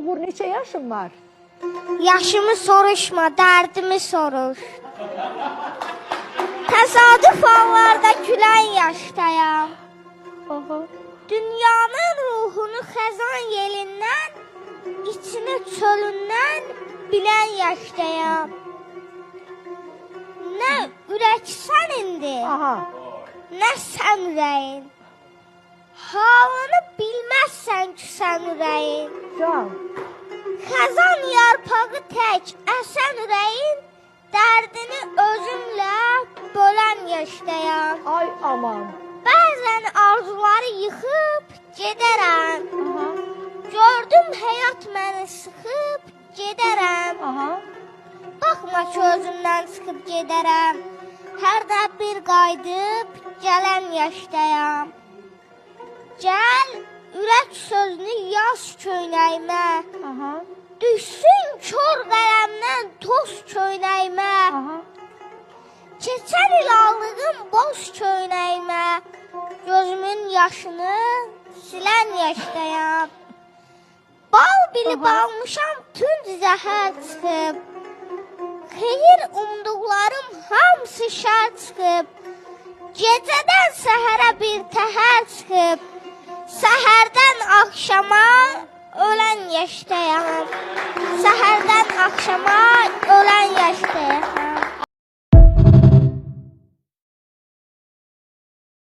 Uğur, neçə yaşın var? Yaşımı soruşma, dərdimi soruş. Təsadüf anlarda gülən yaşdayam. Aha. Dünyanın ruhunu xəzan yelindən, içini çölündən bilən yaşdayam. Nə ürəksən indi, Aha. nə sən ürəyin. Halını bilməzsən ki, sən ürəyin. Can. Xəzan yarpağı tək əsən ürəyin, dərdini özümlə bölən yaşdayam. Ay aman. Bəzən arzuları yıxıb gedərəm. Aha. Gördüm həyat məni sıxıb gedərəm. Aha. Baxma ki, özümdən çıxıb gedərəm. Hərdə bir qayıdıb gələn yaşdayam. Gəl, ürək sözünü yaz köynəyimə. Aha. Düşsün kör qələmdən toz köynəyimə. Aha. Keçər il aldığım boz köynəyimə. Gözümün yaşını silən yaşdayam. Bal bilib almışam tünd zəhər çıxıb. Xeyir umduqlarım hamısı şər çıxıb. Gecədən səhərə bir təhər çıxıb. Səhərdən axşama ölən yaşdayam. Səhərdən axşama ölən yaşdayam.